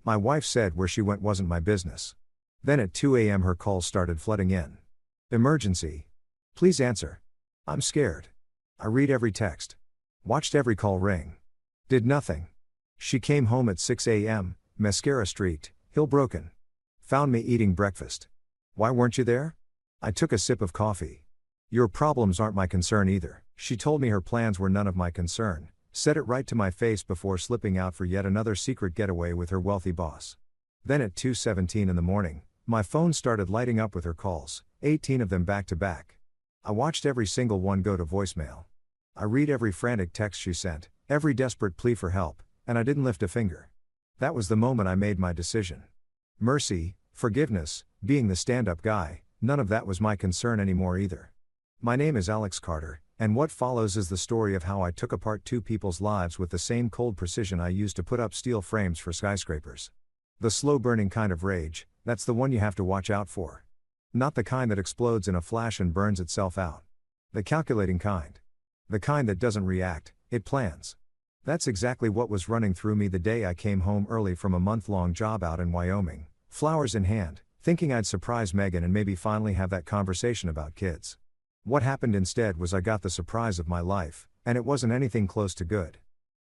My wife said where she went wasn't my business. Then at 2 a.m. her calls started flooding in. Emergency. Please answer. I'm scared. I read every text. Watched every call ring. Did nothing. She came home at 6 a.m., mascara streaked, heel broken. Found me eating breakfast. Why weren't you there? I took a sip of coffee. Your problems aren't my concern either. She told me her plans were none of my concern, said it right to my face before slipping out for yet another secret getaway with her wealthy boss. Then at 2:17 in the morning, my phone started lighting up with her calls, 18 of them back to back. I watched every single one go to voicemail. I read every frantic text she sent, every desperate plea for help, and I didn't lift a finger. That was the moment I made my decision. Mercy, forgiveness, being the stand-up guy, none of that was my concern anymore either. My name is Alex Carter, and what follows is the story of how I took apart two people's lives with the same cold precision I used to put up steel frames for skyscrapers. The slow-burning kind of rage, that's the one you have to watch out for. Not the kind that explodes in a flash and burns itself out. The calculating kind. The kind that doesn't react, it plans. That's exactly what was running through me the day I came home early from a month-long job out in Wyoming, flowers in hand, thinking I'd surprise Megan and maybe finally have that conversation about kids. What happened instead was I got the surprise of my life, and it wasn't anything close to good.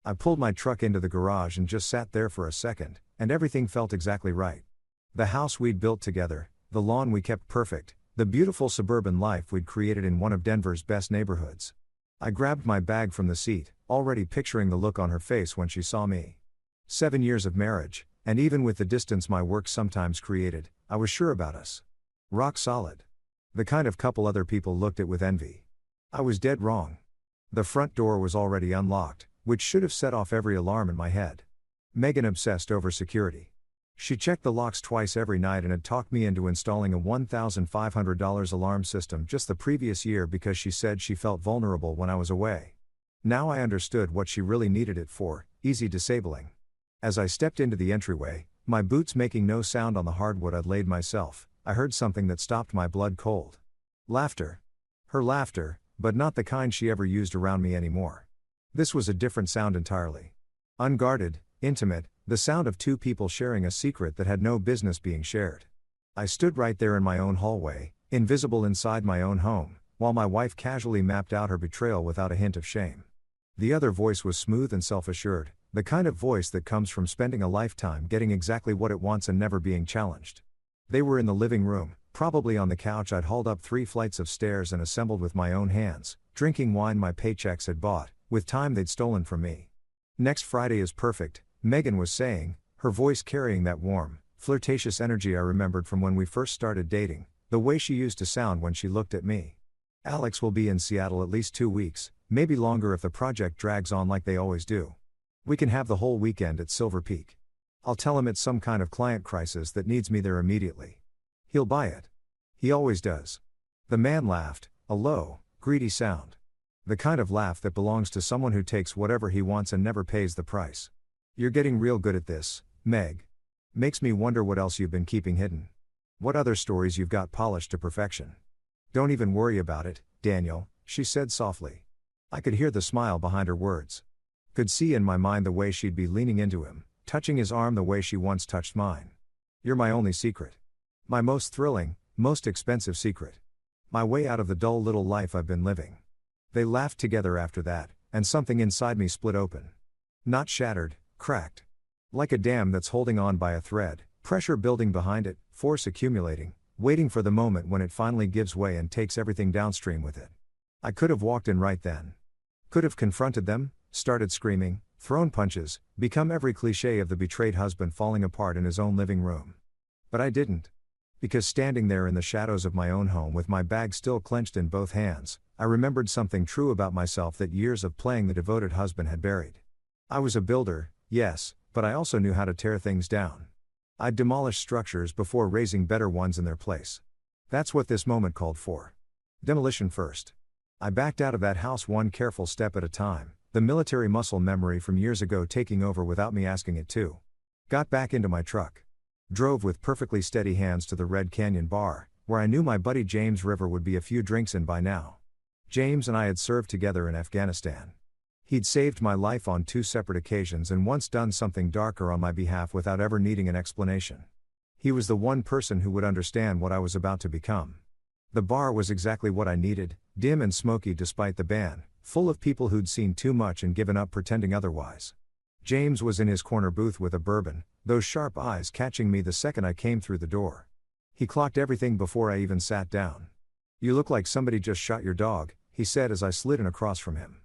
I pulled my truck into the garage and just sat there for a second, and everything felt exactly right. The house we'd built together, the lawn we kept perfect, the beautiful suburban life we'd created in one of Denver's best neighborhoods. I grabbed my bag from the seat, already picturing the look on her face when she saw me. 7 years of marriage, and even with the distance my work sometimes created, I was sure about us. Rock solid. The kind of couple other people looked at with envy. I was dead wrong. The front door was already unlocked, which should have set off every alarm in my head. Megan obsessed over security. She checked the locks twice every night and had talked me into installing a $1,500 alarm system just the previous year because she said she felt vulnerable when I was away. Now I understood what she really needed it for, easy disabling. As I stepped into the entryway, my boots making no sound on the hardwood I'd laid myself, I heard something that stopped my blood cold. Laughter. Her laughter, but not the kind she ever used around me anymore. This was a different sound entirely. Unguarded, intimate, the sound of two people sharing a secret that had no business being shared. I stood right there in my own hallway, invisible inside my own home, while my wife casually mapped out her betrayal without a hint of shame. The other voice was smooth and self-assured, the kind of voice that comes from spending a lifetime getting exactly what it wants and never being challenged. They were in the living room, probably on the couch I'd hauled up 3 flights of stairs and assembled with my own hands, drinking wine my paychecks had bought, with time they'd stolen from me. Next Friday is perfect, Megan was saying, her voice carrying that warm, flirtatious energy I remembered from when we first started dating, the way she used to sound when she looked at me. Alex will be in Seattle at least 2 weeks, maybe longer if the project drags on like they always do. We can have the whole weekend at Silver Peak. I'll tell him it's some kind of client crisis that needs me there immediately. He'll buy it. He always does. The man laughed, a low, greedy sound. The kind of laugh that belongs to someone who takes whatever he wants and never pays the price. You're getting real good at this, Meg. Makes me wonder what else you've been keeping hidden. What other stories you've got polished to perfection. Don't even worry about it, Daniel, she said softly. I could hear the smile behind her words. Could see in my mind the way she'd be leaning into him, touching his arm the way she once touched mine. You're my only secret. My most thrilling, most expensive secret. My way out of the dull little life I've been living. They laughed together after that, and something inside me split open. Not shattered, cracked. Like a dam that's holding on by a thread, pressure building behind it, force accumulating, waiting for the moment when it finally gives way and takes everything downstream with it. I could have walked in right then. Could have confronted them, started screaming, thrown punches, become every cliché of the betrayed husband falling apart in his own living room. But I didn't. Because standing there in the shadows of my own home with my bag still clenched in both hands, I remembered something true about myself that years of playing the devoted husband had buried. I was a builder, yes, but I also knew how to tear things down. I'd demolish structures before raising better ones in their place. That's what this moment called for. Demolition first. I backed out of that house one careful step at a time, the military muscle memory from years ago taking over without me asking it to. Got back into my truck. Drove with perfectly steady hands to the Red Canyon bar, where I knew my buddy James River would be a few drinks in by now. James and I had served together in Afghanistan. He'd saved my life on 2 separate occasions and once done something darker on my behalf without ever needing an explanation. He was the one person who would understand what I was about to become. The bar was exactly what I needed, dim and smoky despite the ban, full of people who'd seen too much and given up pretending otherwise. James was in his corner booth with a bourbon, those sharp eyes catching me the second I came through the door. He clocked everything before I even sat down. "You look like somebody just shot your dog," he said as I slid in across from him.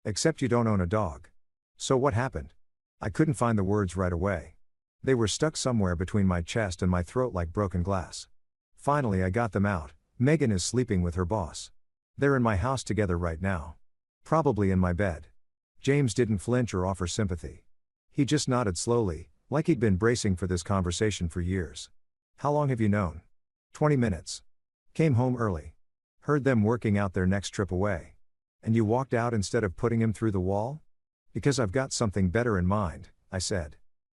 "Except you don't own a dog." "So what happened?" I couldn't find the words right away. They were stuck somewhere between my chest and my throat like broken glass. Finally I got them out. "Megan is sleeping with her boss. They're in my house together right now. Probably in my bed." James didn't flinch or offer sympathy. He just nodded slowly, like he'd been bracing for this conversation for years. "How long have you known?" 20 minutes. Came home early. Heard them working out their next trip away. "And you walked out instead of putting him through the wall?" "Because I've got something better in mind," I said.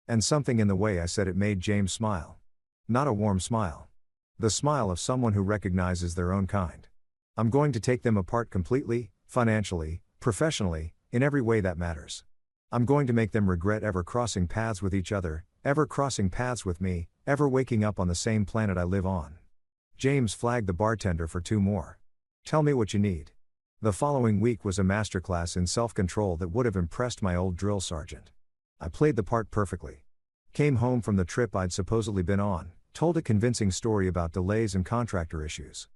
And something in the way I said it made James smile. Not a warm smile. The smile of someone who recognizes their own kind. "I'm going to take them apart completely, financially, professionally, in every way that matters. I'm going to make them regret ever crossing paths with each other, ever crossing paths with me, ever waking up on the same planet I live on." James flagged the bartender for 2 more. "Tell me what you need." The following week was a masterclass in self-control that would have impressed my old drill sergeant. I played the part perfectly. Came home from the trip I'd supposedly been on, told a convincing story about delays and contractor issues.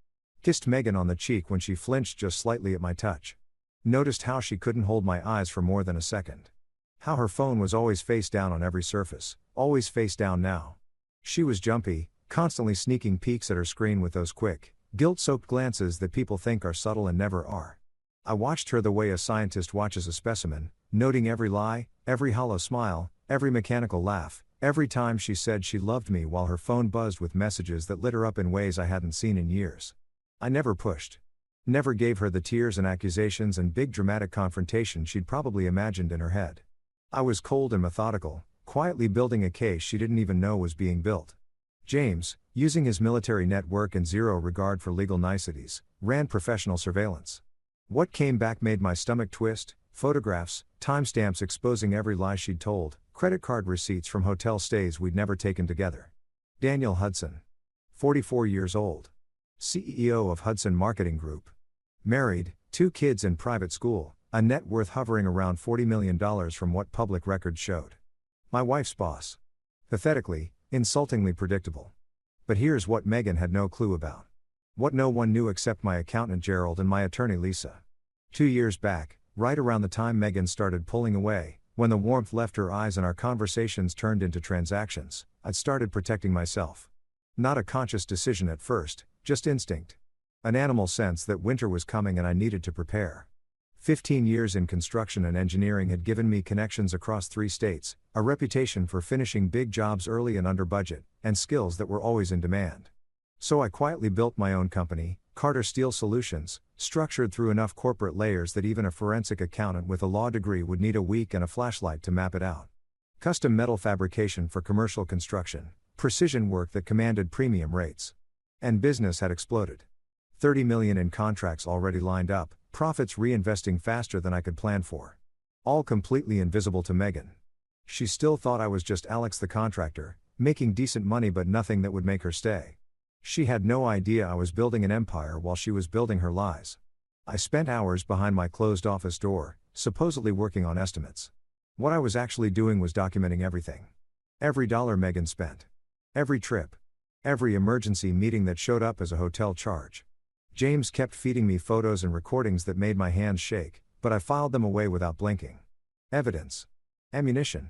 Kissed Megan on the cheek when she flinched just slightly at my touch. Noticed how she couldn't hold my eyes for more than a second. How her phone was always face down on every surface, always face down now. She was jumpy, constantly sneaking peeks at her screen with those quick, guilt-soaked glances that people think are subtle and never are. I watched her the way a scientist watches a specimen, noting every lie, every hollow smile, every mechanical laugh, every time she said she loved me while her phone buzzed with messages that lit her up in ways I hadn't seen in years. I never pushed. Never gave her the tears and accusations and big dramatic confrontation she'd probably imagined in her head. I was cold and methodical, quietly building a case she didn't even know was being built. James, using his military network and zero regard for legal niceties, ran professional surveillance. What came back made my stomach twist: photographs, timestamps exposing every lie she'd told, credit card receipts from hotel stays we'd never taken together. Daniel Hudson. 44 years old. CEO of Hudson Marketing Group. Married, 2 kids in private school, a net worth hovering around $40 million from what public records showed. My wife's boss. Pathetically, insultingly predictable. But here's what Megan had no clue about. What no one knew except my accountant Gerald and my attorney Lisa. 2 years back, right around the time Megan started pulling away, when the warmth left her eyes and our conversations turned into transactions, I'd started protecting myself. Not a conscious decision at first, just instinct. An animal sense that winter was coming and I needed to prepare. 15 years in construction and engineering had given me connections across 3 states, a reputation for finishing big jobs early and under budget, and skills that were always in demand. So I quietly built my own company, Carter Steel Solutions, structured through enough corporate layers that even a forensic accountant with a law degree would need a week and a flashlight to map it out. Custom metal fabrication for commercial construction, precision work that commanded premium rates. And business had exploded. $30 million in contracts already lined up, profits reinvesting faster than I could plan for. All completely invisible to Megan. She still thought I was just Alex the contractor, making decent money but nothing that would make her stay. She had no idea I was building an empire while she was building her lies. I spent hours behind my closed office door, supposedly working on estimates. What I was actually doing was documenting everything. Every dollar Megan spent. Every trip. Every emergency meeting that showed up as a hotel charge. James kept feeding me photos and recordings that made my hands shake, but I filed them away without blinking. Evidence. Ammunition.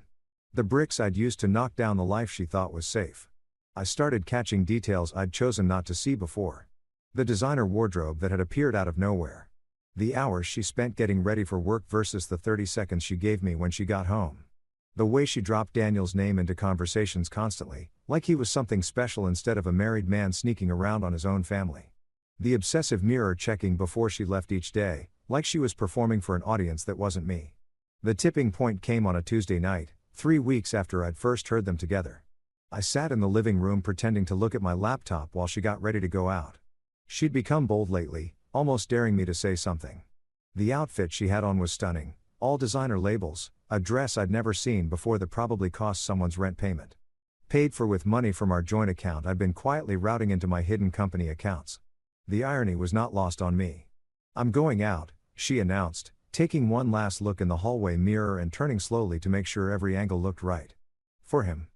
The bricks I'd used to knock down the life she thought was safe. I started catching details I'd chosen not to see before. The designer wardrobe that had appeared out of nowhere. The hours she spent getting ready for work versus the 30 seconds she gave me when she got home. The way she dropped Daniel's name into conversations constantly, like he was something special instead of a married man sneaking around on his own family. The obsessive mirror checking before she left each day, like she was performing for an audience that wasn't me. The tipping point came on a Tuesday night, 3 weeks after I'd first heard them together. I sat in the living room pretending to look at my laptop while she got ready to go out. She'd become bold lately, almost daring me to say something. The outfit she had on was stunning, All designer labels, a dress I'd never seen before that probably cost someone's rent payment. Paid for with money from our joint account I'd been quietly routing into my hidden company accounts. The irony was not lost on me. "I'm going out," she announced, taking one last look in the hallway mirror and turning slowly to make sure every angle looked right. For him.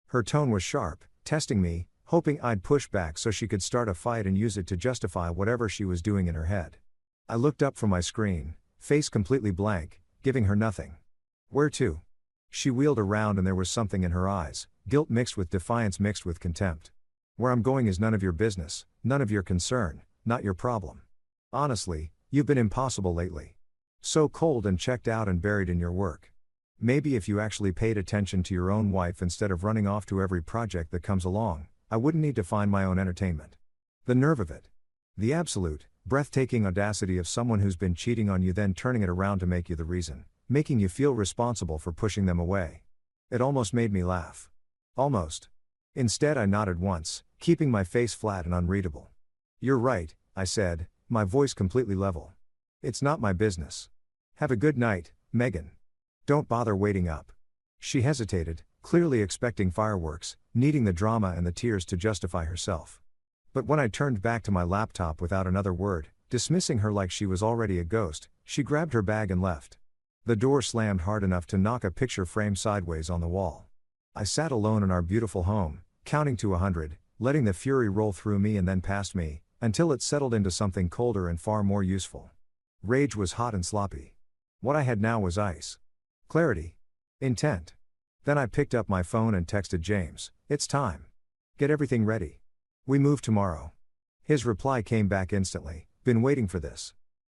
Her tone was sharp, testing me, hoping I'd push back so she could start a fight and use it to justify whatever she was doing in her head. I looked up from my screen, face completely blank, giving her nothing. "Where to?" She wheeled around and there was something in her eyes, guilt mixed with defiance mixed with contempt. "Where I'm going is none of your business, none of your concern, not your problem. Honestly, you've been impossible lately. So cold and checked out and buried in your work. Maybe if you actually paid attention to your own wife instead of running off to every project that comes along, I wouldn't need to find my own entertainment." The nerve of it. The absolute, breathtaking audacity of someone who's been cheating on you then turning it around to make you the reason, making you feel responsible for pushing them away. It almost made me laugh. Almost. Instead I nodded once, keeping my face flat and unreadable. "You're right," I said, my voice completely level. "It's not my business. Have a good night, Megan. Don't bother waiting up." She hesitated, clearly expecting fireworks, needing the drama and the tears to justify herself. But when I turned back to my laptop without another word, dismissing her like she was already a ghost, she grabbed her bag and left. The door slammed hard enough to knock a picture frame sideways on the wall. I sat alone in our beautiful home, counting to 100, letting the fury roll through me and then past me, until it settled into something colder and far more useful. Rage was hot and sloppy. What I had now was ice. Clarity. Intent. Then I picked up my phone and texted James, "It's time. Get everything ready. We move tomorrow." His reply came back instantly, "Been waiting for this.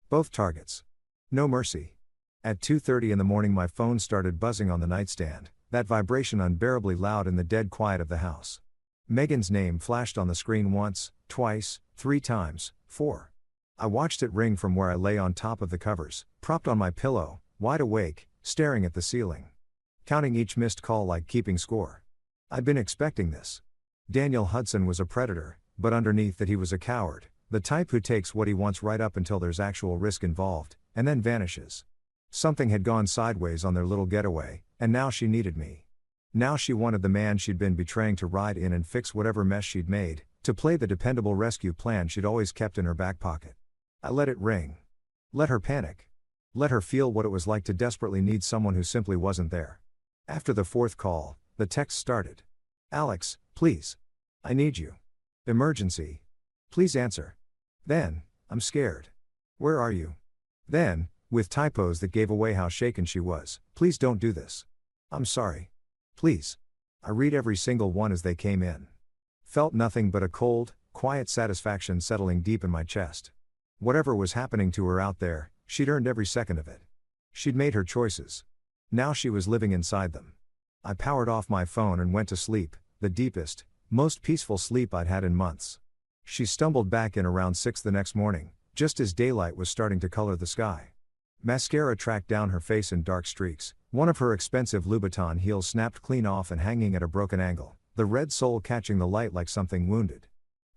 Both targets. No mercy." At 2:30 in the morning my phone started buzzing on the nightstand, that vibration unbearably loud in the dead quiet of the house. Megan's name flashed on the screen once, twice, 3 times, 4. I watched it ring from where I lay on top of the covers, propped on my pillow, wide awake, staring at the ceiling. Counting each missed call like keeping score. I'd been expecting this. Daniel Hudson was a predator, but underneath that he was a coward, the type who takes what he wants right up until there's actual risk involved, and then vanishes. Something had gone sideways on their little getaway, and now she needed me. Now she wanted the man she'd been betraying to ride in and fix whatever mess she'd made, to play the dependable rescue plan she'd always kept in her back pocket. I let it ring. Let her panic. Let her feel what it was like to desperately need someone who simply wasn't there. After the 4th call, the text started. "Alex, please. I need you. Emergency. Please answer." Then, "I'm scared. Where are you?" Then, with typos that gave away how shaken she was, "Please don't do this. I'm sorry. Please." I read every single one as they came in. Felt nothing but a cold, quiet satisfaction settling deep in my chest. Whatever was happening to her out there, she'd earned every second of it. She'd made her choices. Now she was living inside them. I powered off my phone and went to sleep, the deepest, most peaceful sleep I'd had in months. She stumbled back in around 6 the next morning, just as daylight was starting to color the sky. Mascara tracked down her face in dark streaks, one of her expensive Louboutin heels snapped clean off and hanging at a broken angle, the red sole catching the light like something wounded.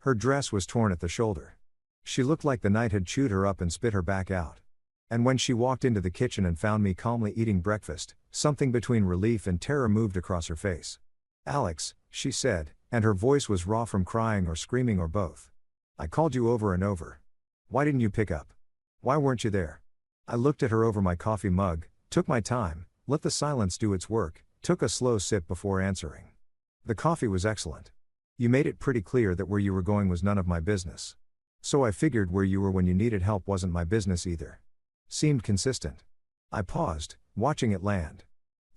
Her dress was torn at the shoulder. She looked like the night had chewed her up and spit her back out. And when she walked into the kitchen and found me calmly eating breakfast, something between relief and terror moved across her face. "Alex," she said, and her voice was raw from crying or screaming or both. "I called you over and over. Why didn't you pick up? Why weren't you there?" I looked at her over my coffee mug, took my time, let the silence do its work, took a slow sip before answering. "The coffee was excellent. You made it pretty clear that where you were going was none of my business. So I figured where you were when you needed help wasn't my business either." Seemed consistent. I paused, watching it land.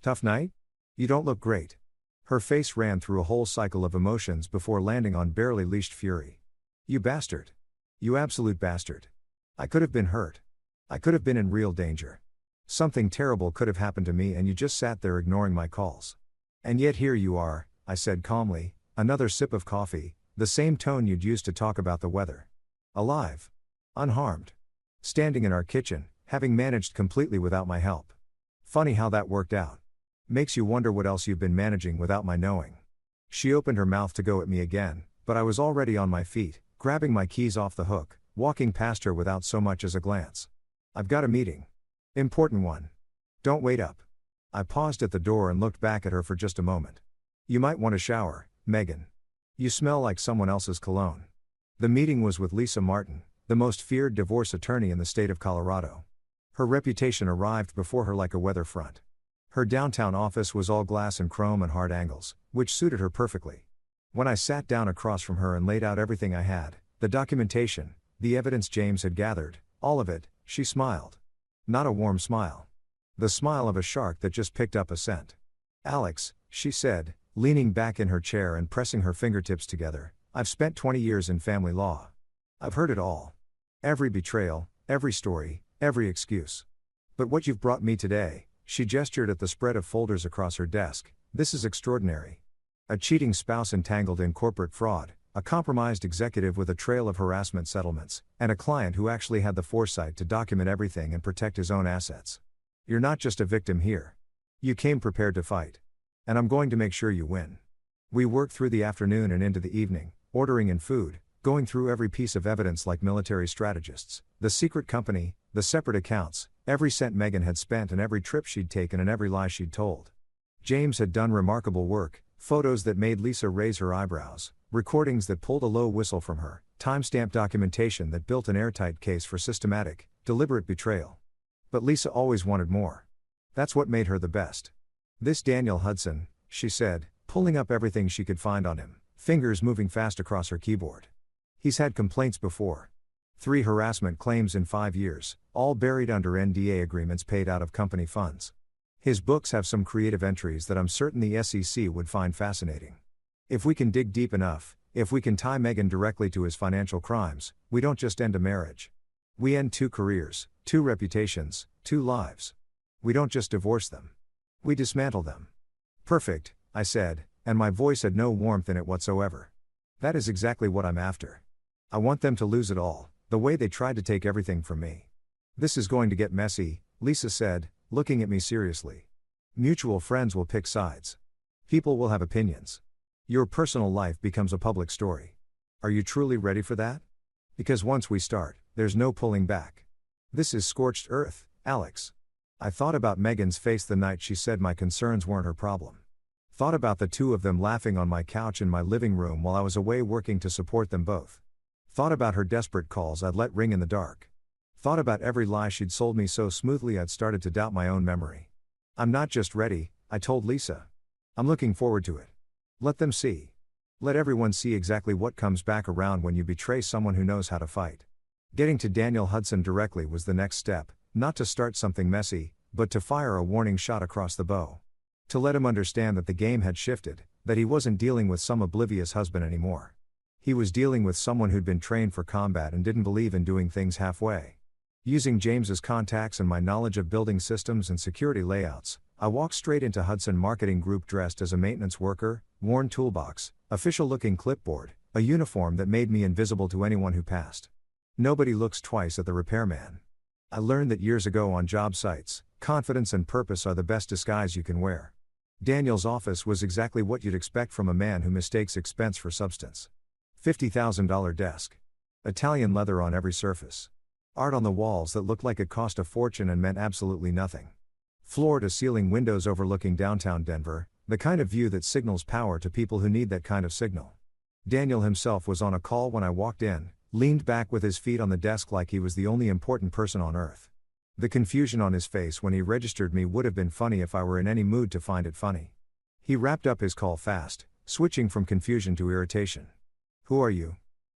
"Tough night? You don't look great." Her face ran through a whole cycle of emotions before landing on barely leashed fury. "You bastard. You absolute bastard. I could have been hurt. I could have been in real danger. Something terrible could have happened to me and you just sat there ignoring my calls. And yet here you are," I said calmly, another sip of coffee, the same tone you'd used to talk about the weather. "Alive. Unharmed. Standing in our kitchen, having managed completely without my help. Funny how that worked out. Makes you wonder what else you've been managing without my knowing." She opened her mouth to go at me again, but I was already on my feet, grabbing my keys off the hook, walking past her without so much as a glance. "I've got a meeting. Important one." Don't wait up. I paused at the door and looked back at her for just a moment. You might want a shower, Megan. You smell like someone else's cologne. The meeting was with Lisa Martin, the most feared divorce attorney in the state of Colorado. Her reputation arrived before her like a weather front. Her downtown office was all glass and chrome and hard angles, which suited her perfectly. When I sat down across from her and laid out everything I had, the documentation, the evidence James had gathered, all of it, she smiled. Not a warm smile. The smile of a shark that just picked up a scent. Alex, she said, leaning back in her chair and pressing her fingertips together, I've spent 20 years in family law. I've heard it all. Every betrayal, every story, every excuse. But what you've brought me today, she gestured at the spread of folders across her desk, this is extraordinary. A cheating spouse entangled in corporate fraud, a compromised executive with a trail of harassment settlements, and a client who actually had the foresight to document everything and protect his own assets. You're not just a victim here. You came prepared to fight. And I'm going to make sure you win. We worked through the afternoon and into the evening, ordering in food, going through every piece of evidence like military strategists, the secret company, the separate accounts, every cent Megan had spent and every trip she'd taken and every lie she'd told. James had done remarkable work, photos that made Lisa raise her eyebrows, recordings that pulled a low whistle from her, timestamp documentation that built an airtight case for systematic, deliberate betrayal. But Lisa always wanted more. That's what made her the best. This Daniel Hudson, she said, pulling up everything she could find on him, fingers moving fast across her keyboard. He's had complaints before. 3 harassment claims in 5 years, all buried under NDA agreements paid out of company funds. His books have some creative entries that I'm certain the SEC would find fascinating. If we can dig deep enough, if we can tie Megan directly to his financial crimes, we don't just end a marriage. We end 2 careers, 2 reputations, 2 lives. We don't just divorce them. We dismantle them. Perfect, I said, and my voice had no warmth in it whatsoever. That is exactly what I'm after. I want them to lose it all, the way they tried to take everything from me. This is going to get messy, Lisa said, looking at me seriously. Mutual friends will pick sides. People will have opinions. Your personal life becomes a public story. Are you truly ready for that? Because once we start, there's no pulling back. This is scorched earth, Alex. I thought about Megan's face the night she said my concerns weren't her problem. Thought about the 2 of them laughing on my couch in my living room while I was away working to support them both. Thought about her desperate calls I'd let ring in the dark. Thought about every lie she'd sold me so smoothly I'd started to doubt my own memory. I'm not just ready, I told Lisa. I'm looking forward to it. Let them see. Let everyone see exactly what comes back around when you betray someone who knows how to fight. Getting to Daniel Hudson directly was the next step, not to start something messy, but to fire a warning shot across the bow. To let him understand that the game had shifted, that he wasn't dealing with some oblivious husband anymore. He was dealing with someone who'd been trained for combat and didn't believe in doing things halfway. Using James's contacts and my knowledge of building systems and security layouts, I walked straight into Hudson Marketing Group dressed as a maintenance worker, worn toolbox, official-looking clipboard, a uniform that made me invisible to anyone who passed. Nobody looks twice at the repairman. I learned that years ago on job sites, confidence and purpose are the best disguise you can wear. Daniel's office was exactly what you'd expect from a man who mistakes expense for substance. $50,000 desk. Italian leather on every surface. Art on the walls that looked like it cost a fortune and meant absolutely nothing. Floor-to-ceiling windows overlooking downtown Denver, the kind of view that signals power to people who need that kind of signal. Daniel himself was on a call when I walked in, leaned back with his feet on the desk like he was the only important person on earth. The confusion on his face when he registered me would have been funny if I were in any mood to find it funny. He wrapped up his call fast, switching from confusion to irritation. Who are you?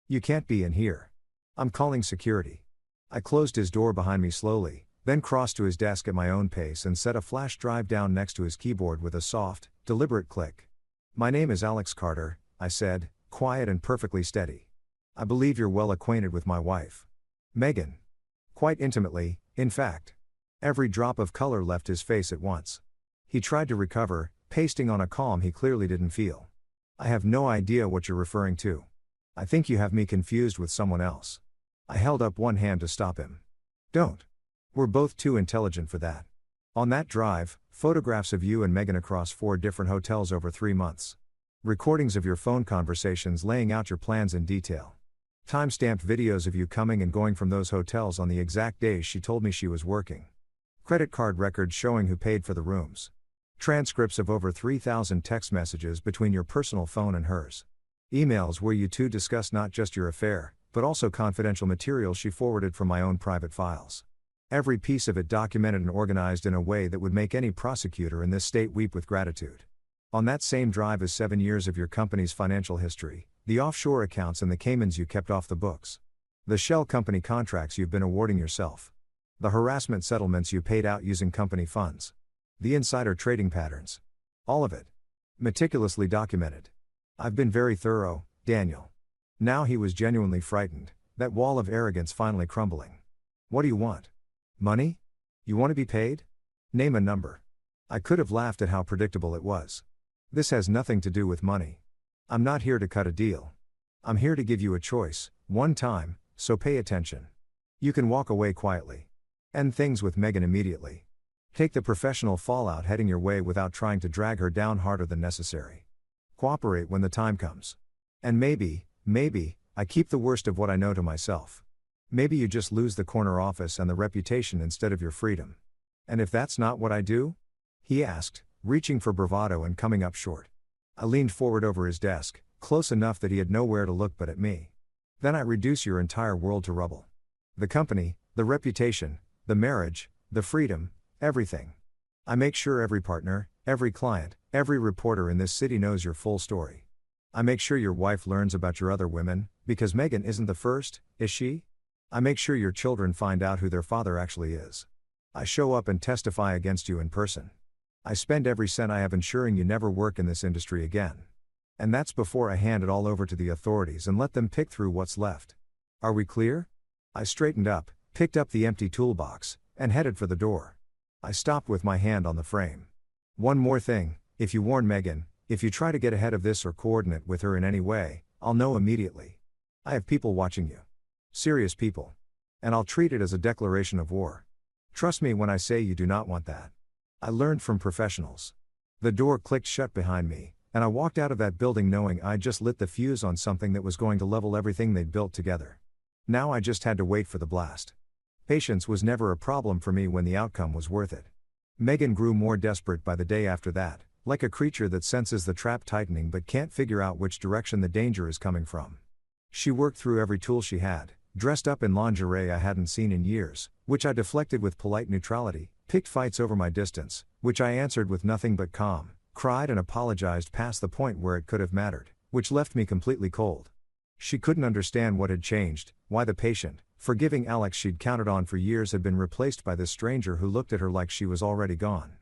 You can't be in here. I'm calling security. I closed his door behind me slowly, then crossed to his desk at my own pace and set a flash drive down next to his keyboard with a soft, deliberate click. My name is Alex Carter, I said, quiet and perfectly steady. I believe you're well acquainted with my wife. Megan. Quite intimately, in fact. Every drop of color left his face at once. He tried to recover, pasting on a calm he clearly didn't feel. I have no idea what you're referring to. I think you have me confused with someone else. I held up one hand to stop him. Don't. We're both too intelligent for that. On that drive, photographs of you and Megan across 4 different hotels over 3 months. Recordings of your phone conversations laying out your plans in detail. Time-stamped videos of you coming and going from those hotels on the exact days she told me she was working. Credit card records showing who paid for the rooms. Transcripts of over 3,000 text messages between your personal phone and hers. Emails where you two discuss not just your affair, but also confidential material she forwarded from my own private files. Every piece of it documented and organized in a way that would make any prosecutor in this state weep with gratitude. On that same drive is 7 years of your company's financial history, the offshore accounts and the Caymans you kept off the books. The shell company contracts you've been awarding yourself. The harassment settlements you paid out using company funds. The insider trading patterns. All of it. Meticulously documented. I've been very thorough, Daniel. Now he was genuinely frightened, that wall of arrogance finally crumbling. What do you want? Money? You want to be paid? Name a number. I could have laughed at how predictable it was. This has nothing to do with money. I'm not here to cut a deal. I'm here to give you a choice, one time, so pay attention. You can walk away quietly. End things with Megan immediately. Take the professional fallout heading your way without trying to drag her down harder than necessary. Cooperate when the time comes. And maybe, I keep the worst of what I know to myself. Maybe you just lose the corner office and the reputation instead of your freedom. And if that's not what I do? He asked, reaching for bravado and coming up short. I leaned forward over his desk, close enough that he had nowhere to look but at me. Then I reduce your entire world to rubble. The company, the reputation, the marriage, the freedom, everything. I make sure every partner, every client, every reporter in this city knows your full story. I make sure your wife learns about your other women, because Megan isn't the first, is she? I make sure your children find out who their father actually is. I show up and testify against you in person. I spend every cent I have ensuring you never work in this industry again. And that's before I hand it all over to the authorities and let them pick through what's left. Are we clear? I straightened up, picked up the empty toolbox, and headed for the door. I stopped with my hand on the frame. One more thing, if you warn Megan, if you try to get ahead of this or coordinate with her in any way, I'll know immediately. I have people watching you. Serious people. And I'll treat it as a declaration of war. Trust me when I say you do not want that. I learned from professionals. The door clicked shut behind me, and I walked out of that building knowing I'd just lit the fuse on something that was going to level everything they'd built together. Now I just had to wait for the blast. Patience was never a problem for me when the outcome was worth it. Megan grew more desperate by the day after that, like a creature that senses the trap tightening but can't figure out which direction the danger is coming from. She worked through every tool she had, dressed up in lingerie I hadn't seen in years, which I deflected with polite neutrality, picked fights over my distance, which I answered with nothing but calm, cried and apologized past the point where it could have mattered, which left me completely cold. She couldn't understand what had changed, why the patient, forgiving Alex she'd counted on for years had been replaced by this stranger who looked at her like she was already gone.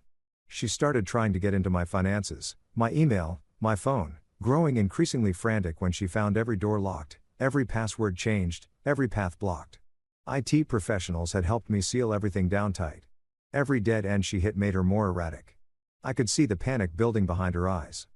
She started trying to get into my finances, my email, my phone, growing increasingly frantic when she found every door locked, every password changed, every path blocked. IT professionals had helped me seal everything down tight. Every dead end she hit made her more erratic. I could see the panic building behind her eyes.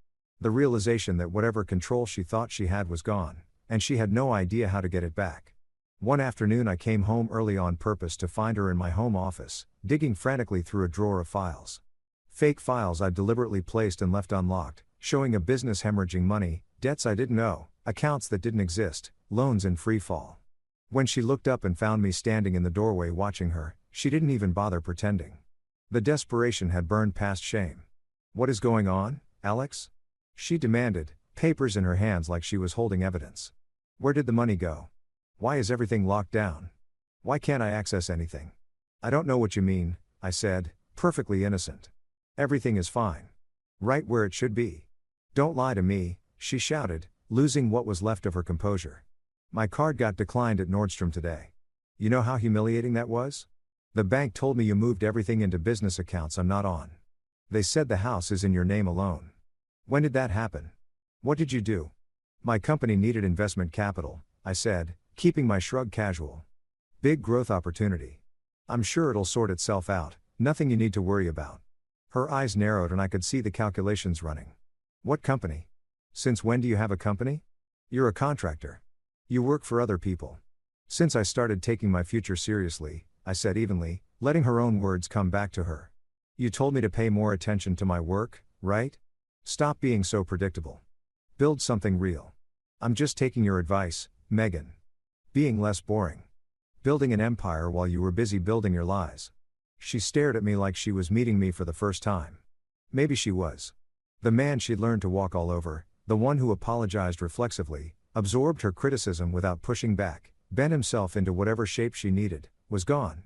The realization that whatever control she thought she had was gone, and she had no idea how to get it back. One afternoon I came home early on purpose to find her in my home office, digging frantically through a drawer of files. Fake files I'd deliberately placed and left unlocked, showing a business hemorrhaging money, debts I didn't owe, accounts that didn't exist, loans in free fall. When she looked up and found me standing in the doorway watching her, she didn't even bother pretending. The desperation had burned past shame. "What is going on, Alex?" she demanded, papers in her hands like she was holding evidence. "Where did the money go? Why is everything locked down? Why can't I access anything?" "I don't know what you mean," I said, perfectly innocent. "Everything is fine. Right where it should be." "Don't lie to me," she shouted, losing what was left of her composure. "My card got declined at Nordstrom today. You know how humiliating that was? The bank told me you moved everything into business accounts I'm not on. They said the house is in your name alone. When did that happen? What did you do?" "My company needed investment capital," I said, keeping my shrug casual. "Big growth opportunity. I'm sure it'll sort itself out, nothing you need to worry about." Her eyes narrowed and I could see the calculations running. "What company? Since when do you have a company? You're a contractor. You work for other people." "Since I started taking my future seriously," I said evenly, letting her own words come back to her. "You told me to pay more attention to my work, right? Stop being so predictable. Build something real. I'm just taking your advice, Megan. Being less boring. Building an empire while you were busy building your lies." She stared at me like she was meeting me for the first time. Maybe she was. The man she'd learned to walk all over, the one who apologized reflexively, absorbed her criticism without pushing back, bent himself into whatever shape she needed, was gone.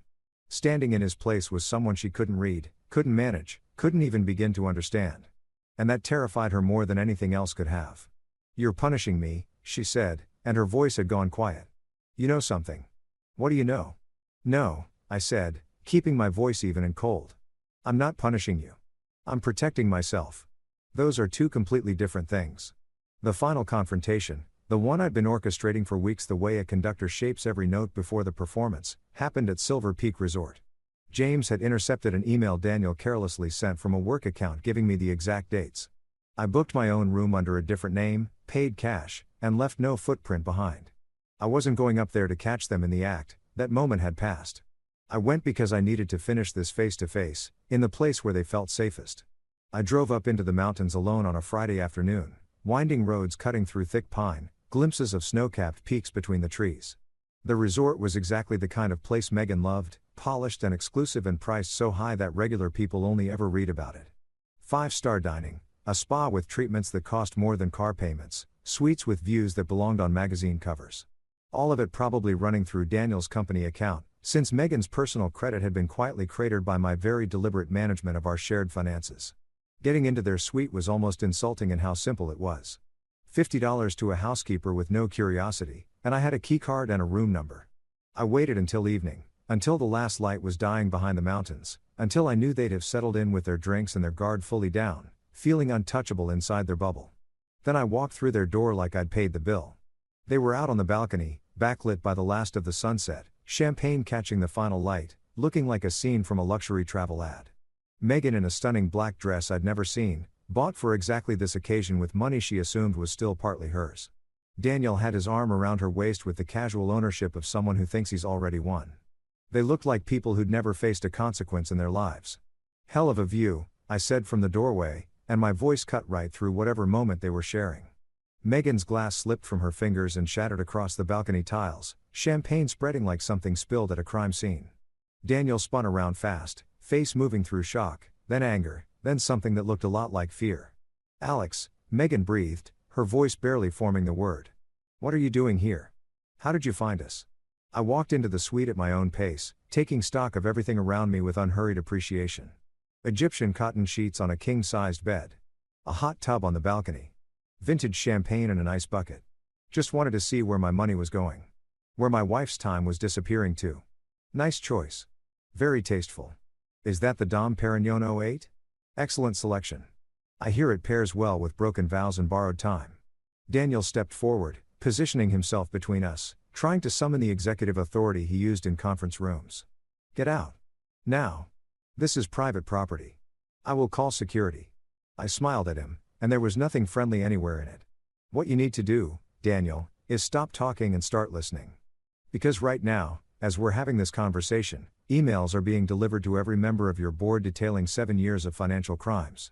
Standing in his place was someone she couldn't read, couldn't manage, couldn't even begin to understand. And that terrified her more than anything else could have. "You're punishing me," she said, and her voice had gone quiet. "You know something." "What do you know?" "No," I said, keeping my voice even and cold. "I'm not punishing you. I'm protecting myself." Those are two completely different things. The final confrontation, the one I'd been orchestrating for weeks the way a conductor shapes every note before the performance, happened at Silver Peak Resort. James had intercepted an email Daniel carelessly sent from a work account giving me the exact dates. I booked my own room under a different name, paid cash, and left no footprint behind. I wasn't going up there to catch them in the act, that moment had passed. I went because I needed to finish this face to face, in the place where they felt safest. I drove up into the mountains alone on a Friday afternoon, winding roads cutting through thick pine, glimpses of snow-capped peaks between the trees. The resort was exactly the kind of place Megan loved, polished and exclusive and priced so high that regular people only ever read about it. 5-star dining, a spa with treatments that cost more than car payments, suites with views that belonged on magazine covers. All of it probably running through Daniel's company account, since Megan's personal credit had been quietly cratered by my very deliberate management of our shared finances. Getting into their suite was almost insulting in how simple it was. $50 to a housekeeper with no curiosity, and I had a key card and a room number. I waited until evening, until the last light was dying behind the mountains, until I knew they'd have settled in with their drinks and their guard fully down, feeling untouchable inside their bubble. Then I walked through their door like I'd paid the bill. They were out on the balcony, backlit by the last of the sunset, champagne catching the final light, looking like a scene from a luxury travel ad. Megan in a stunning black dress I'd never seen, bought for exactly this occasion with money she assumed was still partly hers. Daniel had his arm around her waist with the casual ownership of someone who thinks he's already won. They looked like people who'd never faced a consequence in their lives. "Hell of a view," I said from the doorway, and my voice cut right through whatever moment they were sharing. Megan's glass slipped from her fingers and shattered across the balcony tiles, champagne spreading like something spilled at a crime scene. Daniel spun around fast, face moving through shock, then anger, then something that looked a lot like fear. "Alex," Megan breathed, her voice barely forming the word. "What are you doing here? How did you find us?" I walked into the suite at my own pace, taking stock of everything around me with unhurried appreciation. Egyptian cotton sheets on a king-sized bed. A hot tub on the balcony. Vintage champagne in an ice bucket. Just wanted to see where my money was going. Where my wife's time was disappearing to. Nice choice. Very tasteful. Is that the Dom Perignon 08? Excellent selection. I hear it pairs well with broken vows and borrowed time. Daniel stepped forward, positioning himself between us, trying to summon the executive authority he used in conference rooms. "Get out. Now. This is private property. I will call security." I smiled at him, and there was nothing friendly anywhere in it. "What you need to do, Daniel, is stop talking and start listening. Because right now, as we're having this conversation, emails are being delivered to every member of your board detailing 7 years of financial crimes.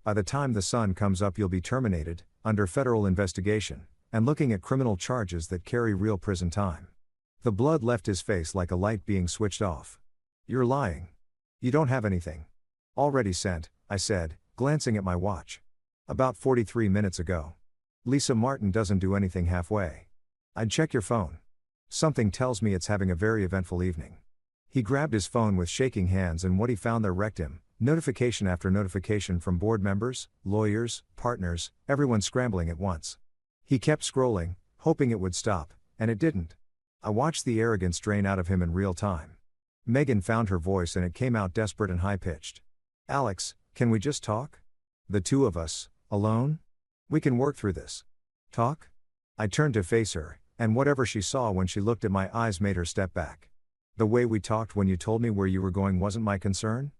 By the time the sun comes up you'll be terminated, under federal investigation, and looking at criminal charges that carry real prison time." The blood left his face like a light being switched off. "You're lying. You don't have anything." "Already sent," I said, glancing at my watch. "About 43 minutes ago. Lisa Martin doesn't do anything halfway. I'd check your phone. Something tells me it's having a very eventful evening." He grabbed his phone with shaking hands and what he found there wrecked him, notification after notification from board members, lawyers, partners, everyone scrambling at once. He kept scrolling, hoping it would stop, and it didn't. I watched the arrogance drain out of him in real time. Megan found her voice and it came out desperate and high-pitched. "Alex, can we just talk? The two of us, alone? We can work through this. Talk?" I turned to face her, and whatever she saw when she looked at my eyes made her step back. "The way we talked when you told me where you were going wasn't my concern?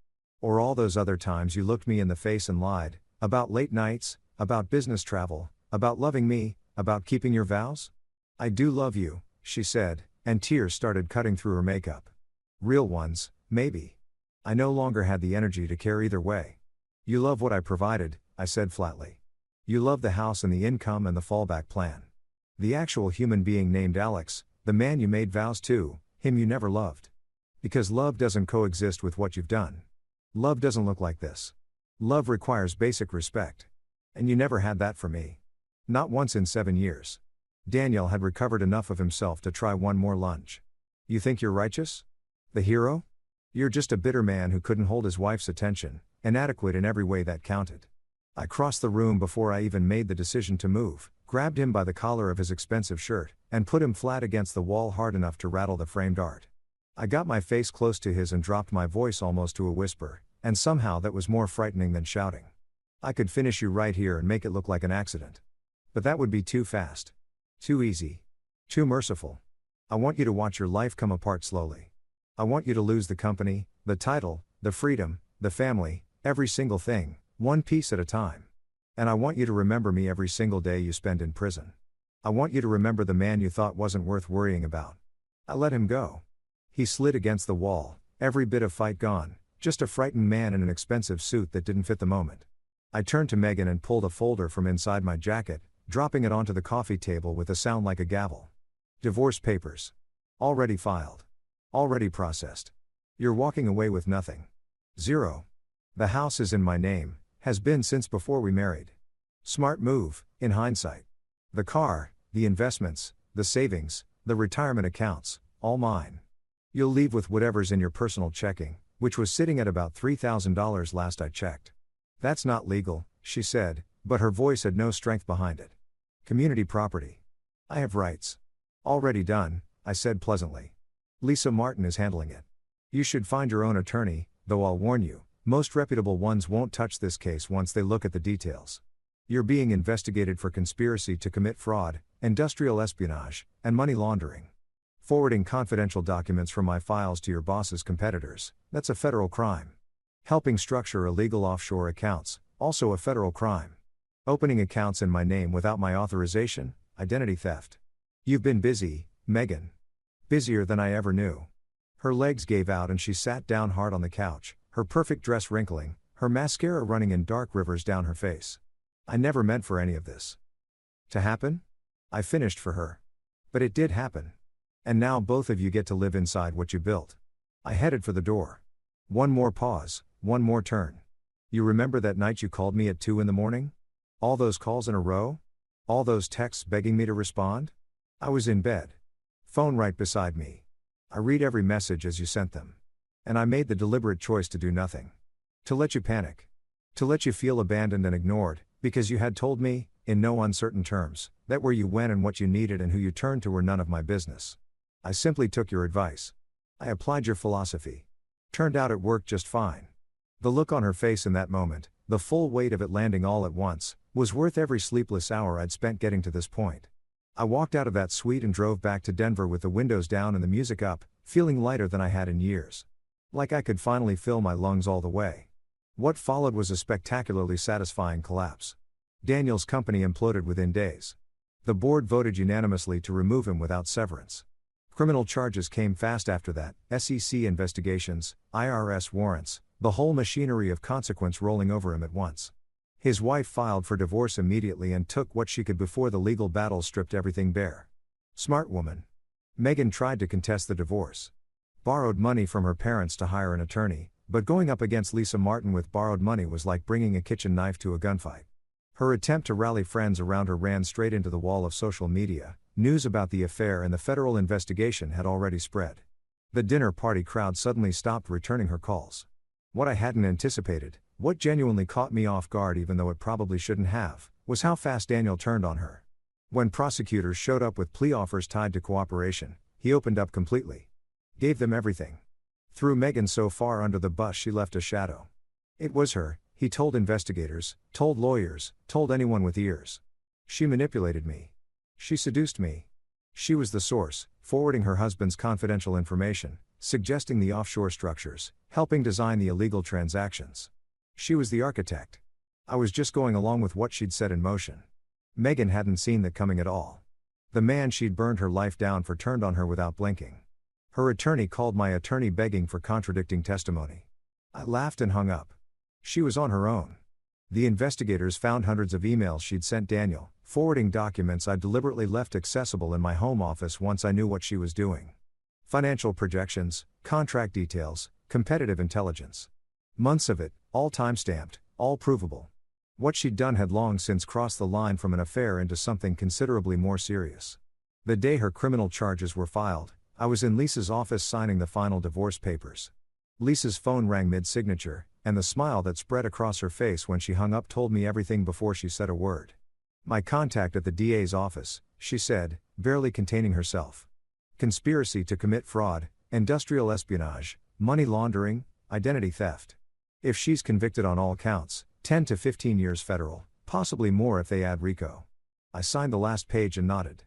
Or all those other times you looked me in the face and lied, about late nights, about business travel, about loving me, about keeping your vows?" "I do love you," she said, and tears started cutting through her makeup. Real ones, maybe. I no longer had the energy to care either way. "You love what I provided," I said flatly. "You love the house and the income and the fallback plan. The actual human being named Alex, the man you made vows to, him you never loved. Because love doesn't coexist with what you've done. Love doesn't look like this. Love requires basic respect. And you never had that for me. Not once in 7 years. Daniel had recovered enough of himself to try one more lunge. You think you're righteous? The hero? You're just a bitter man who couldn't hold his wife's attention, inadequate in every way that counted. I crossed the room before I even made the decision to move, grabbed him by the collar of his expensive shirt, and put him flat against the wall hard enough to rattle the framed art. I got my face close to his and dropped my voice almost to a whisper, and somehow that was more frightening than shouting. I could finish you right here and make it look like an accident. But that would be too fast. Too easy. Too merciful. I want you to watch your life come apart slowly. I want you to lose the company, the title, the freedom, the family, every single thing, one piece at a time. And I want you to remember me every single day you spend in prison. I want you to remember the man you thought wasn't worth worrying about. I let him go. He slid against the wall, every bit of fight gone, just a frightened man in an expensive suit that didn't fit the moment. I turned to Megan and pulled a folder from inside my jacket, dropping it onto the coffee table with a sound like a gavel. Divorce papers. Already filed. Already processed. You're walking away with nothing. Zero. The house is in my name, has been since before we married. Smart move, in hindsight. The car, the investments, the savings, the retirement accounts, all mine. You'll leave with whatever's in your personal checking, which was sitting at about $3,000 last I checked. That's not legal, she said, but her voice had no strength behind it. Community property. I have rights. Already done, I said pleasantly. Lisa Martin is handling it. You should find your own attorney, though I'll warn you, most reputable ones won't touch this case once they look at the details. You're being investigated for conspiracy to commit fraud, industrial espionage, and money laundering. Forwarding confidential documents from my files to your boss's competitors, that's a federal crime. Helping structure illegal offshore accounts, also a federal crime. Opening accounts in my name without my authorization, identity theft. You've been busy, Megan. Busier than I ever knew. Her legs gave out and she sat down hard on the couch, her perfect dress wrinkling, her mascara running in dark rivers down her face. I never meant for any of this to happen? I finished for her. But it did happen. And now both of you get to live inside what you built. I headed for the door. One more pause, one more turn. You remember that night you called me at 2 a.m? All those calls in a row? All those texts begging me to respond? I was in bed. Phone right beside me. I read every message as you sent them. And I made the deliberate choice to do nothing. To let you panic. To let you feel abandoned and ignored, because you had told me, in no uncertain terms, that where you went and what you needed and who you turned to were none of my business. I simply took your advice. I applied your philosophy. Turned out it worked just fine. The look on her face in that moment, the full weight of it landing all at once, was worth every sleepless hour I'd spent getting to this point. I walked out of that suite and drove back to Denver with the windows down and the music up, feeling lighter than I had in years. Like I could finally fill my lungs all the way. What followed was a spectacularly satisfying collapse. Daniel's company imploded within days. The board voted unanimously to remove him without severance. Criminal charges came fast after that, SEC investigations, IRS warrants, the whole machinery of consequence rolling over him at once. His wife filed for divorce immediately and took what she could before the legal battle stripped everything bare. Smart woman. Megan tried to contest the divorce. Borrowed money from her parents to hire an attorney, but going up against Lisa Martin with borrowed money was like bringing a kitchen knife to a gunfight. Her attempt to rally friends around her ran straight into the wall of social media. News about the affair and the federal investigation had already spread. The dinner party crowd suddenly stopped returning her calls. What I hadn't anticipated, what genuinely caught me off guard even though it probably shouldn't have, was how fast Daniel turned on her. When prosecutors showed up with plea offers tied to cooperation, he opened up completely. Gave them everything. Threw Megan so far under the bus she left a shadow. It was her, he told investigators, told lawyers, told anyone with ears. She manipulated me. She seduced me. She was the source, forwarding her husband's confidential information, suggesting the offshore structures, helping design the illegal transactions. She was the architect. I was just going along with what she'd set in motion. Megan hadn't seen that coming at all. The man she'd burned her life down for turned on her without blinking. Her attorney called my attorney begging for contradicting testimony. I laughed and hung up. She was on her own. The investigators found hundreds of emails she'd sent Daniel, forwarding documents I'd deliberately left accessible in my home office once I knew what she was doing. Financial projections, contract details, competitive intelligence. Months of it, all time-stamped, all provable. What she'd done had long since crossed the line from an affair into something considerably more serious. The day her criminal charges were filed, I was in Lisa's office signing the final divorce papers. Lisa's phone rang mid-signature, and the smile that spread across her face when she hung up told me everything before she said a word. "My contact at the DA's office," she said, barely containing herself. "Conspiracy to commit fraud, industrial espionage, money laundering, identity theft. If she's convicted on all counts, 10 to 15 years federal, possibly more if they add RICO." I signed the last page and nodded.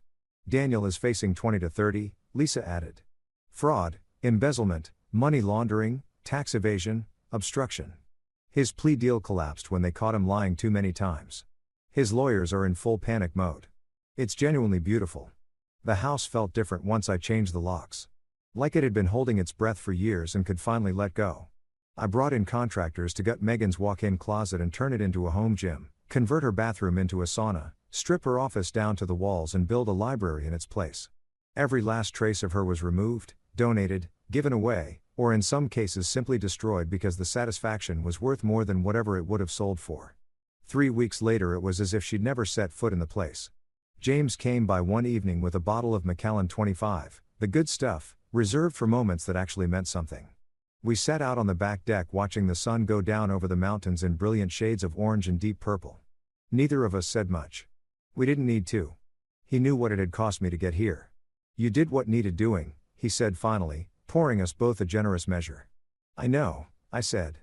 "Daniel is facing 20 to 30, Lisa added. "Fraud, embezzlement, money laundering, tax evasion, obstruction." His plea deal collapsed when they caught him lying too many times. His lawyers are in full panic mode. It's genuinely beautiful. The house felt different once I changed the locks. Like it had been holding its breath for years and could finally let go. I brought in contractors to gut Megan's walk-in closet and turn it into a home gym, convert her bathroom into a sauna, strip her office down to the walls and build a library in its place. Every last trace of her was removed, donated, given away, or in some cases simply destroyed because the satisfaction was worth more than whatever it would have sold for. 3 weeks later it was as if she'd never set foot in the place. James came by one evening with a bottle of Macallan 25, the good stuff, reserved for moments that actually meant something. We sat out on the back deck watching the sun go down over the mountains in brilliant shades of orange and deep purple. Neither of us said much. We didn't need to. He knew what it had cost me to get here. "You did what needed doing," he said finally, pouring us both a generous measure. "I know," I said.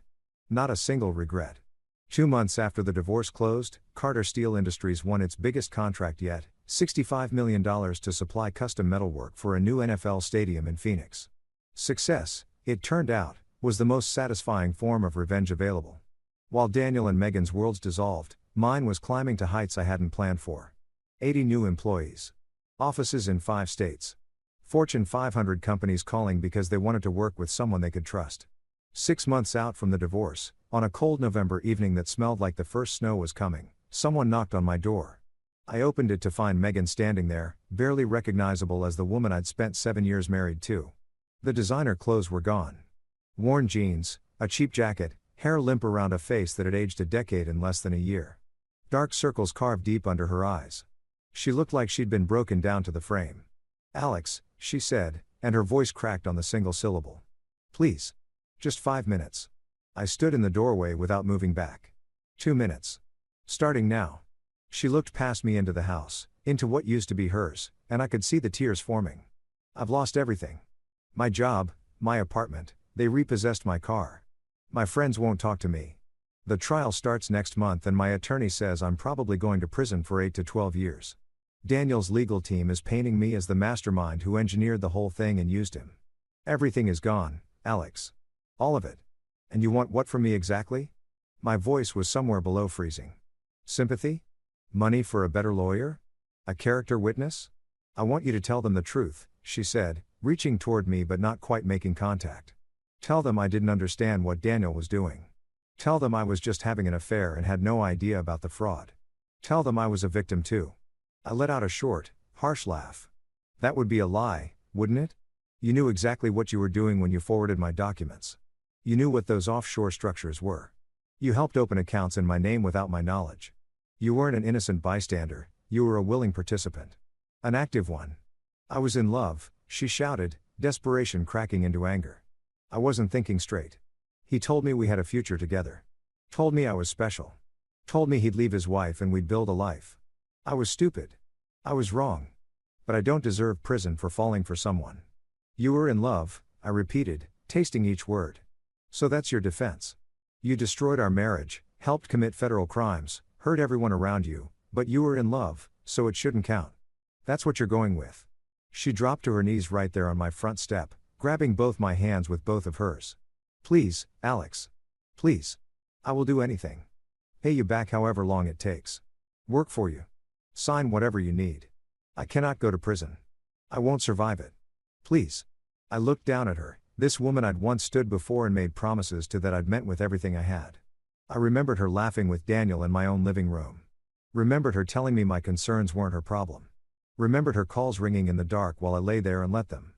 "Not a single regret." 2 months after the divorce closed, Carter Steel Industries won its biggest contract yet, $65 million to supply custom metalwork for a new NFL stadium in Phoenix. Success, it turned out, was the most satisfying form of revenge available. While Daniel and Megan's worlds dissolved, mine was climbing to heights I hadn't planned for. 80 new employees. Offices in 5 states. Fortune 500 companies calling because they wanted to work with someone they could trust. 6 months out from the divorce, on a cold November evening that smelled like the first snow was coming, someone knocked on my door. I opened it to find Megan standing there, barely recognizable as the woman I'd spent 7 years married to. The designer clothes were gone. Worn jeans, a cheap jacket, hair limp around a face that had aged a decade in less than a year. Dark circles carved deep under her eyes. She looked like she'd been broken down to the frame. "Alex," she said, and her voice cracked on the single syllable. "Please. Just 5 minutes." I stood in the doorway without moving back. 2 minutes. Starting now. She looked past me into the house, into what used to be hers, and I could see the tears forming. "I've lost everything. My job, my apartment, they repossessed my car. My friends won't talk to me. The trial starts next month and my attorney says I'm probably going to prison for 8 to 12 years. Daniel's legal team is painting me as the mastermind who engineered the whole thing and used him. Everything is gone, Alex. All of it. And you want what from me exactly?" My voice was somewhere below freezing. "Sympathy? Money for a better lawyer? A character witness? I want you to tell them the truth," she said, reaching toward me but not quite making contact. "Tell them I didn't understand what Daniel was doing. Tell them I was just having an affair and had no idea about the fraud. Tell them I was a victim too." I let out a short, harsh laugh. "That would be a lie, wouldn't it? You knew exactly what you were doing when you forwarded my documents. You knew what those offshore structures were. You helped open accounts in my name without my knowledge. You weren't an innocent bystander, you were a willing participant. An active one." "I was in love," she shouted, desperation cracking into anger. "I wasn't thinking straight. He told me we had a future together. Told me I was special. Told me he'd leave his wife and we'd build a life. I was stupid. I was wrong. But I don't deserve prison for falling for someone." "You were in love," I repeated, tasting each word. "So that's your defense. You destroyed our marriage, helped commit federal crimes, hurt everyone around you, but you were in love, so it shouldn't count. That's what you're going with." She dropped to her knees right there on my front step, grabbing both my hands with both of hers. "Please, Alex. Please. I will do anything. Pay you back however long it takes. Work for you. Sign whatever you need. I cannot go to prison. I won't survive it. Please." I looked down at her, this woman I'd once stood before and made promises to that I'd meant with everything I had. I remembered her laughing with Daniel in my own living room. Remembered her telling me my concerns weren't her problem. Remembered her calls ringing in the dark while I lay there and let them.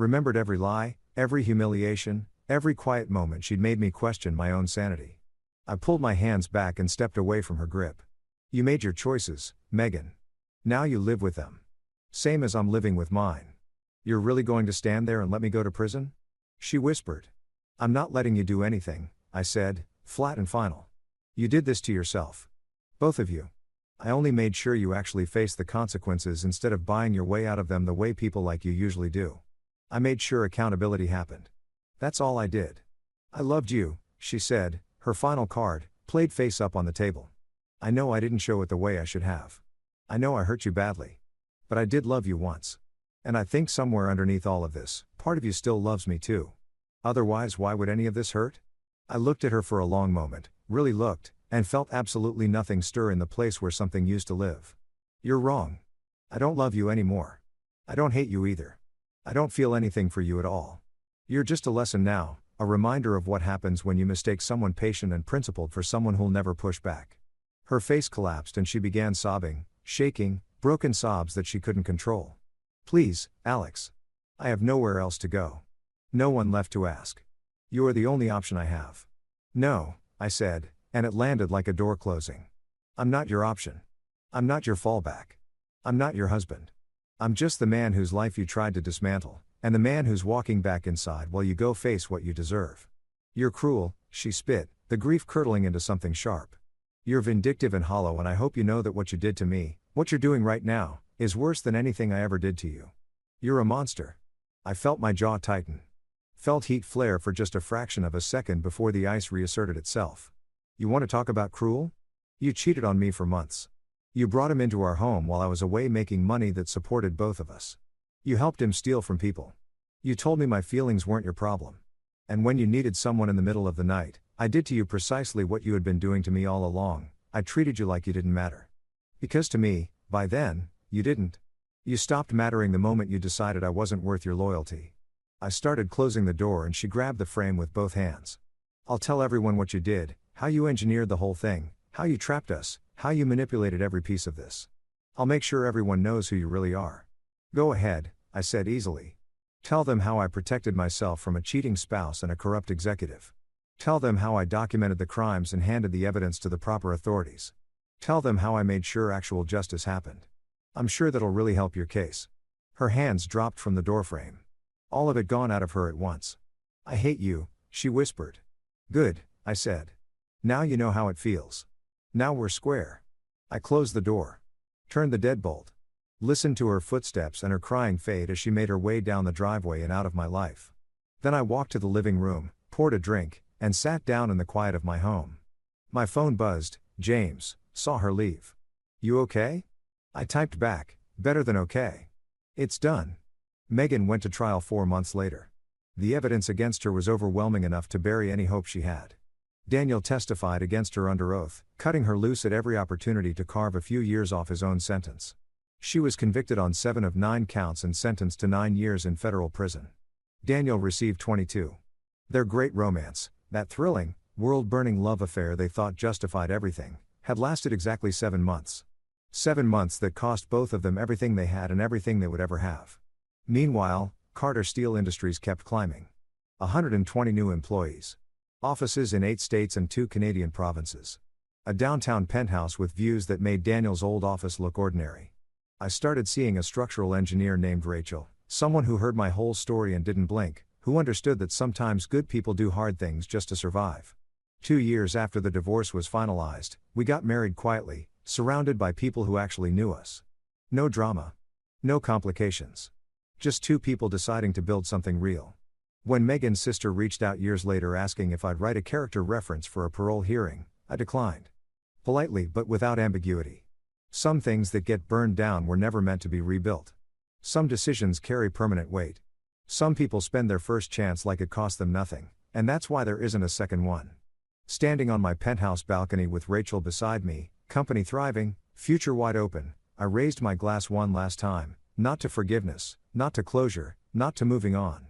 Remembered every lie, every humiliation, every quiet moment she'd made me question my own sanity. I pulled my hands back and stepped away from her grip. You made your choices, Megan. Now you live with them. Same as I'm living with mine. You're really going to stand there and let me go to prison? She whispered. I'm not letting you do anything, I said, flat and final. You did this to yourself. Both of you. I only made sure you actually faced the consequences instead of buying your way out of them the way people like you usually do. I made sure accountability happened. That's all I did. I loved you, she said, her final card, played face up on the table. I know I didn't show it the way I should have. I know I hurt you badly. But I did love you once. And I think somewhere underneath all of this, part of you still loves me too. Otherwise, why would any of this hurt? I looked at her for a long moment, really looked, and felt absolutely nothing stir in the place where something used to live. You're wrong. I don't love you anymore. I don't hate you either. I don't feel anything for you at all. You're just a lesson now, a reminder of what happens when you mistake someone patient and principled for someone who'll never push back. Her face collapsed and she began sobbing, shaking, broken sobs that she couldn't control. Please, Alex. I have nowhere else to go. No one left to ask. You are the only option I have. No, I said, and it landed like a door closing. I'm not your option. I'm not your fallback. I'm not your husband. I'm just the man whose life you tried to dismantle, and the man who's walking back inside while you go face what you deserve. You're cruel, she spit, the grief curdling into something sharp. You're vindictive and hollow, and I hope you know that what you did to me, what you're doing right now, is worse than anything I ever did to you. You're a monster. I felt my jaw tighten. Felt heat flare for just a fraction of a second before the ice reasserted itself. You want to talk about cruel? You cheated on me for months. You brought him into our home while I was away making money that supported both of us. You helped him steal from people. You told me my feelings weren't your problem. And when you needed someone in the middle of the night, I did to you precisely what you had been doing to me all along. I treated you like you didn't matter. Because to me, by then, you didn't. You stopped mattering the moment you decided I wasn't worth your loyalty. I started closing the door and she grabbed the frame with both hands. I'll tell everyone what you did, how you engineered the whole thing, how you trapped us, how you manipulated every piece of this. I'll make sure everyone knows who you really are. Go ahead, I said easily. Tell them how I protected myself from a cheating spouse and a corrupt executive. Tell them how I documented the crimes and handed the evidence to the proper authorities. Tell them how I made sure actual justice happened. I'm sure that'll really help your case. Her hands dropped from the doorframe. All of it gone out of her at once. I hate you, she whispered. Good, I said. Now you know how it feels. Now we're square. I closed the door. Turned the deadbolt. Listened to her footsteps and her crying fade as she made her way down the driveway and out of my life. Then I walked to the living room, poured a drink, and sat down in the quiet of my home. My phone buzzed. James, saw her leave. You okay? I typed back, better than okay. It's done. Megan went to trial 4 months later. The evidence against her was overwhelming enough to bury any hope she had. Daniel testified against her under oath, cutting her loose at every opportunity to carve a few years off his own sentence. She was convicted on 7 of 9 counts and sentenced to 9 years in federal prison. Daniel received 22. Their great romance, that thrilling, world-burning love affair they thought justified everything, had lasted exactly 7 months. 7 months that cost both of them everything they had and everything they would ever have. Meanwhile, Carter Steel Industries kept climbing. 120 new employees. Offices in 8 states and 2 Canadian provinces. A downtown penthouse with views that made Daniel's old office look ordinary. I started seeing a structural engineer named Rachel, someone who heard my whole story and didn't blink, who understood that sometimes good people do hard things just to survive. 2 years after the divorce was finalized, we got married quietly, surrounded by people who actually knew us. No drama. No complications. Just 2 people deciding to build something real. When Megan's sister reached out years later asking if I'd write a character reference for a parole hearing, I declined. Politely but without ambiguity. Some things that get burned down were never meant to be rebuilt. Some decisions carry permanent weight. Some people spend their first chance like it cost them nothing, and that's why there isn't a second one. Standing on my penthouse balcony with Rachel beside me, company thriving, future wide open, I raised my glass one last time, not to forgiveness, not to closure, not to moving on.